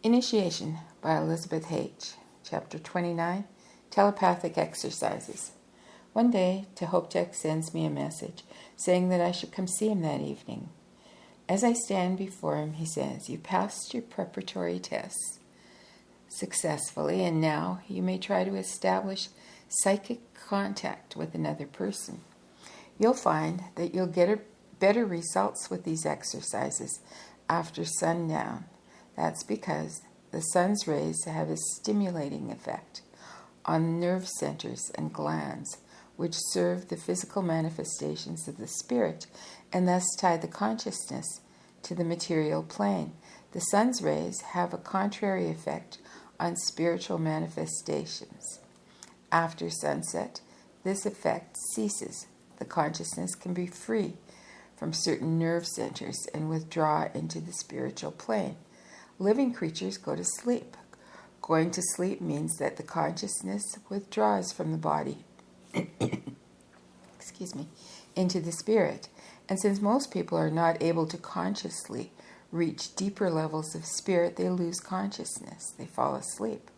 Initiation by Elisabeth Haich, Chapter 29, Telepathic Exercises. One day, Ptahhotep sends me a message saying that I should come see him that evening. As I stand before him, he says, "You passed your preparatory tests successfully, and now you may try to establish psychic contact with another person. You'll find that you'll get better results with these exercises after sundown. That's because the sun's rays have a stimulating effect on nerve centers and glands, which serve the physical manifestations of the spirit and thus tie the consciousness to the material plane. The sun's rays have a contrary effect on spiritual manifestations. After sunset, this effect ceases. The consciousness can be free from certain nerve centers and withdraw into the spiritual plane. Living creatures go to sleep. Going to sleep means that the consciousness withdraws from the body into the spirit. And since most people are not able to consciously reach deeper levels of spirit, they lose consciousness. They fall asleep.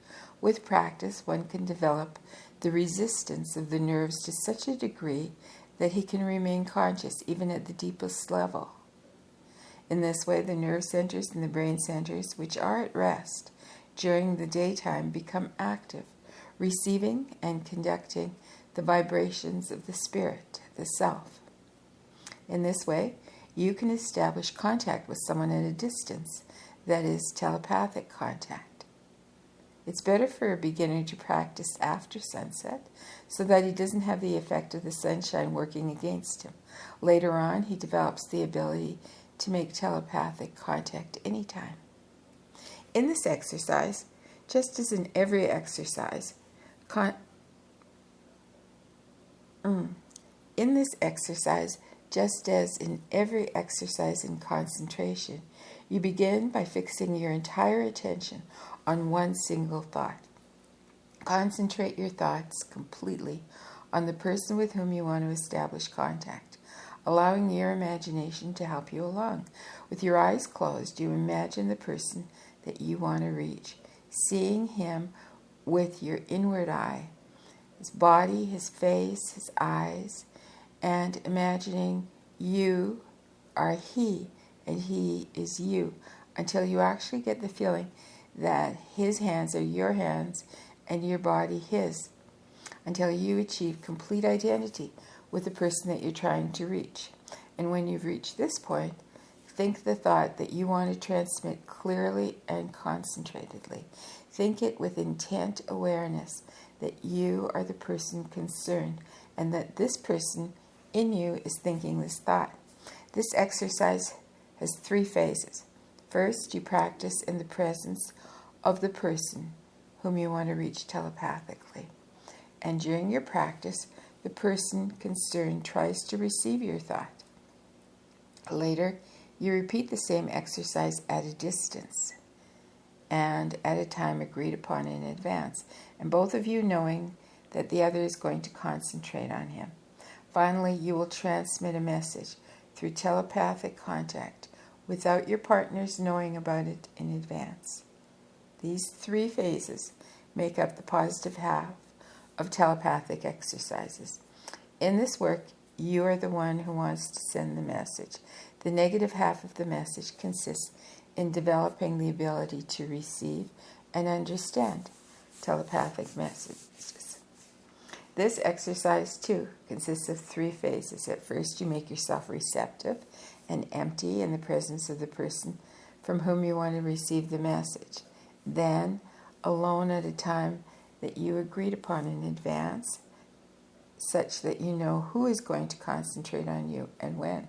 With practice, one can develop the resistance of the nerves to such a degree that he can remain conscious even at the deepest level. In this way, the nerve centers and the brain centers, which are at rest during the daytime, become active, receiving and conducting the vibrations of the spirit, the self. In this way, you can establish contact with someone at a distance, that is, telepathic contact. It's better for a beginner to practice after sunset so that he doesn't have the effect of the sunshine working against him. Later on, he develops the ability to make telepathic contact anytime. In this exercise, just as in every exercise, in concentration, you begin by fixing your entire attention on one single thought. Concentrate your thoughts completely on the person with whom you want to establish contact, allowing your imagination to help you along. With your eyes closed, you imagine the person that you want to reach, seeing him with your inward eye, his body, his face, his eyes, and imagining you are he and he is you, until you actually get the feeling that his hands are your hands and your body his, until you achieve complete identity with the person that you're trying to reach. And when you've reached this point, think the thought that you want to transmit clearly and concentratedly. Think it with intent awareness that you are the person concerned and that this person in you is thinking this thought. This exercise has 3 phases. First, you practice in the presence of the person whom you want to reach telepathically. And during your practice, the person concerned tries to receive your thought. Later, you repeat the same exercise at a distance and at a time agreed upon in advance, and both of you knowing that the other is going to concentrate on him. Finally, you will transmit a message through telepathic contact without your partners knowing about it in advance. These 3 phases make up the positive half of telepathic exercises. In this work, you are the one who wants to send the message. The negative half of the message consists in developing the ability to receive and understand telepathic messages. This exercise, too, consists of 3 phases. At first, you make yourself receptive and empty in the presence of the person from whom you want to receive the message. Then, alone at a time that you agreed upon in advance, such that you know who is going to concentrate on you and when.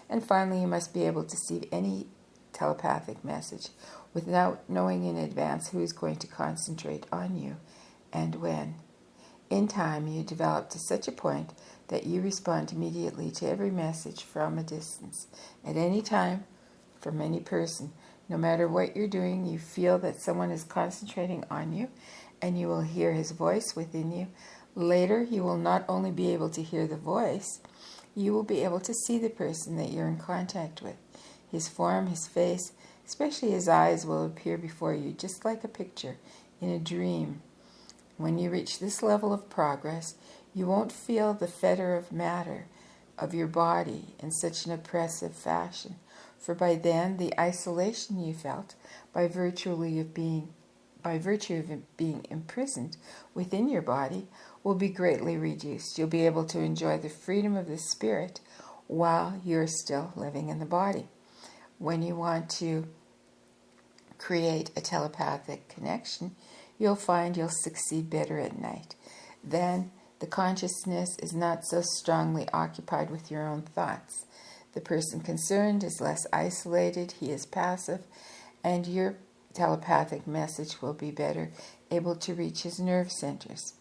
And finally, you must be able to see any telepathic message without knowing in advance who is going to concentrate on you and when. In time, you develop to such a point that you respond immediately to every message from a distance. At any time, from any person, no matter what you're doing, you feel that someone is concentrating on you, and you will hear his voice within you. Later, you will not only be able to hear the voice, you will be able to see the person that you're in contact with, his form, his face, especially his eyes will appear before you just like a picture in a dream. When you reach this level of progress, you won't feel the fetter of matter of your body in such an oppressive fashion, for by then the isolation you felt by virtue of being imprisoned within your body will be greatly reduced. You'll be able to enjoy the freedom of the spirit while you're still living in the body. When you want to create a telepathic connection, you'll find you'll succeed better at night. Then the consciousness is not so strongly occupied with your own thoughts. The person concerned is less isolated, he is passive, and your telepathic message will be better able to reach his nerve centers.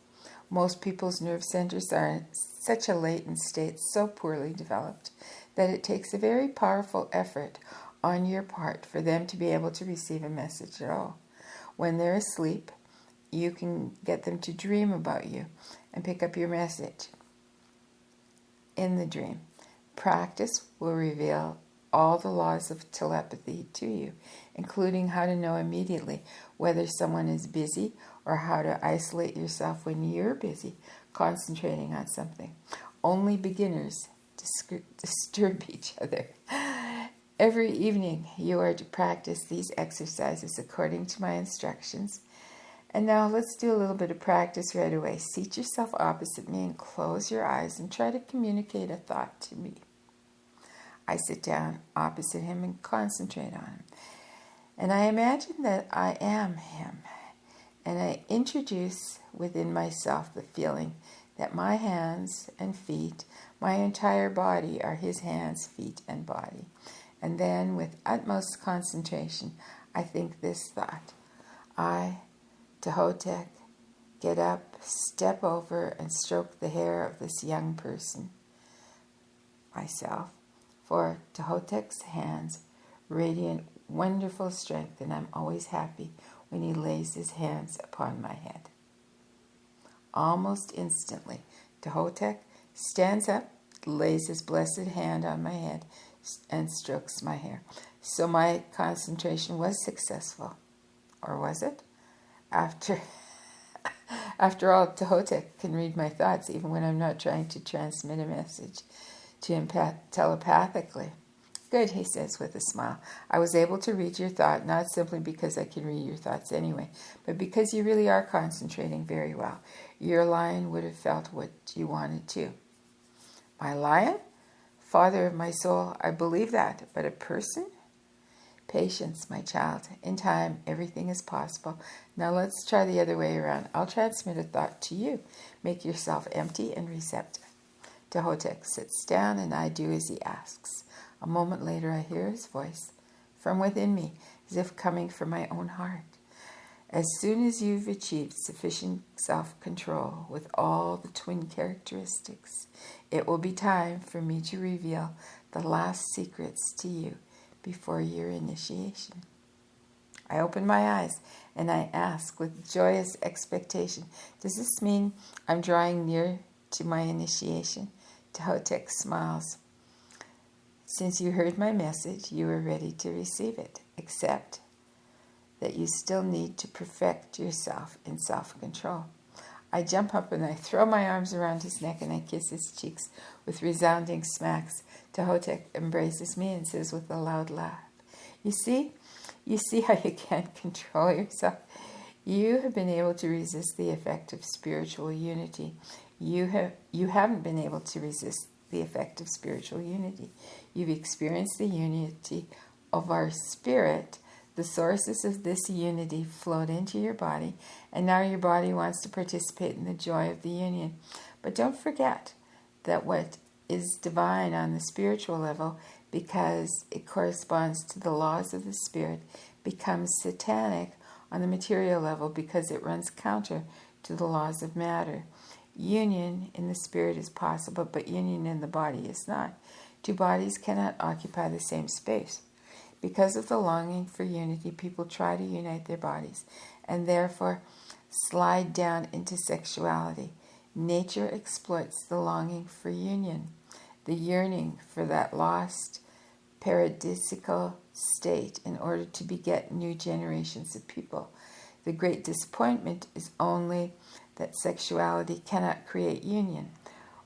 Most people's nerve centers are in such a latent state, so poorly developed, that it takes a very powerful effort on your part for them to be able to receive a message at all. When they're asleep, you can get them to dream about you and pick up your message in the dream. Practice will reveal all the laws of telepathy to you, including how to know immediately whether someone is busy or how to isolate yourself when you're busy concentrating on something. Only beginners disturb each other. Every evening you are to practice these exercises according to my instructions. And now let's do a little bit of practice right away. Seat yourself opposite me and close your eyes and try to communicate a thought to me. I sit down opposite him and concentrate on him. And I imagine that I am him. And I introduce within myself the feeling that my hands and feet, my entire body are his hands, feet, and body. And then with utmost concentration, I think this thought. I, Ptahhotep, get up, step over, and stroke the hair of this young person, myself, for Ptahhotep's hands radiant wonderful strength, and I'm always happy when he lays his hands upon my head. Almost instantly, Ptahhotep stands up, lays his blessed hand on my head, and strokes my hair. So my concentration was successful. Or was it? After all, Ptahhotep can read my thoughts even when I'm not trying to transmit a message to him telepathically. Good, he says with a smile. I was able to read your thought, not simply because I can read your thoughts anyway, but because you really are concentrating very well. Your lion would have felt what you wanted to. My lion? Father of my soul, I believe that, but a person? Patience, my child. In time, everything is possible. Now let's try the other way around. I'll transmit a thought to you. Make yourself empty and receptive. Ptahhotep sits down and I do as he asks. A moment later I hear his voice from within me, as if coming from my own heart. As soon as you've achieved sufficient self-control with all the twin characteristics, it will be time for me to reveal the last secrets to you before your initiation. I open my eyes and I ask with joyous expectation, does this mean I'm drawing near to my initiation? Ptahhotep smiles. Since you heard my message, you are ready to receive it, except that you still need to perfect yourself in self-control. I jump up and I throw my arms around his neck and I kiss his cheeks with resounding smacks. Ptahhotep embraces me and says with a loud laugh, You see how you can't control yourself? You have been able to resist the effect of spiritual unity. You haven't been able to resist the effect of spiritual unity. You've experienced the unity of our spirit. The sources of this unity flowed into your body, and now your body wants to participate in the joy of the union. But don't forget that what is divine on the spiritual level, because it corresponds to the laws of the spirit, becomes satanic on the material level because it runs counter to the laws of matter. Union in the spirit is possible, but union in the body is not. Two bodies cannot occupy the same space. Because of the longing for unity, people try to unite their bodies and therefore slide down into sexuality. Nature exploits the longing for union, the yearning for that lost paradisical state in order to beget new generations of people. The great disappointment is only that sexuality cannot create union.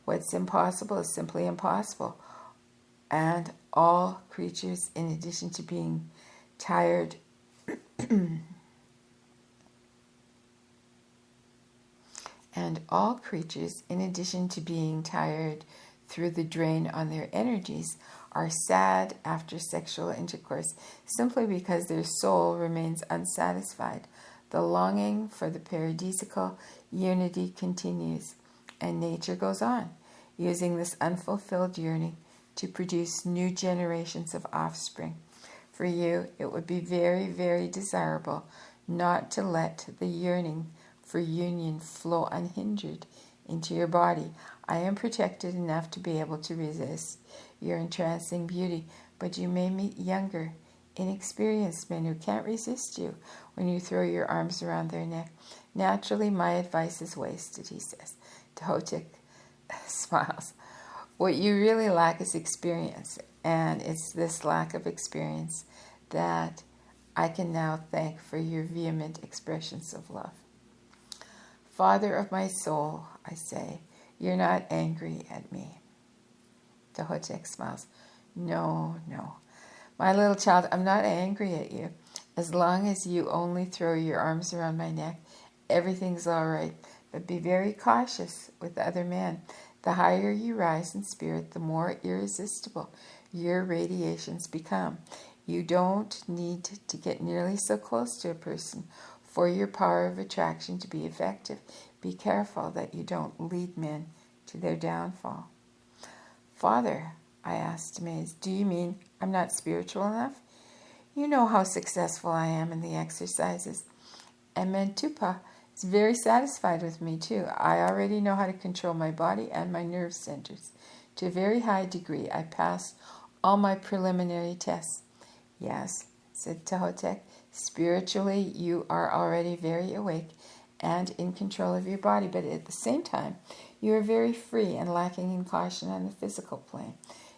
What's impossible is simply impossible. And all creatures, in addition to being tired, through the drain on their energies, are sad after sexual intercourse simply because their soul remains unsatisfied. The longing for the paradisical unity continues, and nature goes on, using this unfulfilled yearning to produce new generations of offspring. For you, it would be very, very desirable not to let the yearning for union flow unhindered into your body. I am protected enough to be able to resist your entrancing beauty, but you may meet younger, inexperienced men who can't resist you when you throw your arms around their neck. Naturally, my advice is wasted, he says. Ptahhotep smiles. What you really lack is experience, and it's this lack of experience that I can now thank for your vehement expressions of love. Father of my soul, I say, you're not angry at me. Ptahhotep smiles. No. My little child, I'm not angry at you. As long as you only throw your arms around my neck, everything's all right. But be very cautious with other men. The higher you rise in spirit, the more irresistible your radiations become. You don't need to get nearly so close to a person for your power of attraction to be effective. Be careful that you don't lead men to their downfall. Father, I asked, amazed, do you mean I'm not spiritual enough? You know how successful I am in the exercises. And Mentupa is very satisfied with me too. I already know how to control my body and my nerve centers. To a very high degree, I passed all my preliminary tests. Yes, said Ptahhotep, spiritually you are already very awake and in control of your body, but at the same time, you are very free and lacking in caution on the physical plane.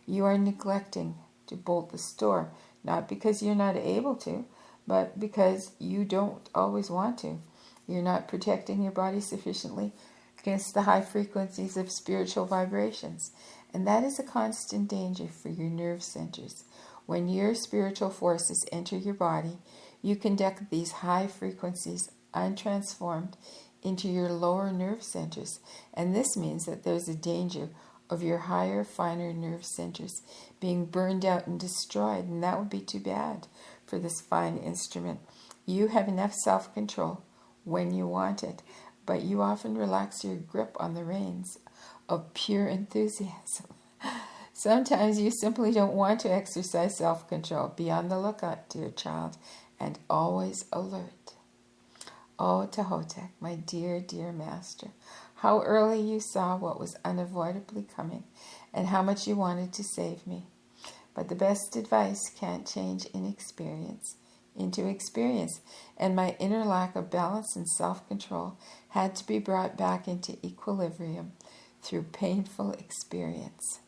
You are neglecting to bolt the store, not because you're not able to, but because you don't always want to. You're not protecting your body sufficiently against the high frequencies of spiritual vibrations, and that is a constant danger for your nerve centers. When your spiritual forces enter your body, you conduct these high frequencies untransformed into your lower nerve centers, and this means that there's a danger of your higher, finer nerve centers being burned out and destroyed, and that would be too bad for this fine instrument. You have enough self-control when you want it, but you often relax your grip on the reins of pure enthusiasm. Sometimes you simply don't want to exercise self-control. Be on the lookout, dear child, and always alert. Oh, Ptahhotep, my dear, dear master, how early you saw what was unavoidably coming, and how much you wanted to save me. But the best advice can't change inexperience into experience, and my inner lack of balance and self-control had to be brought back into equilibrium through painful experience.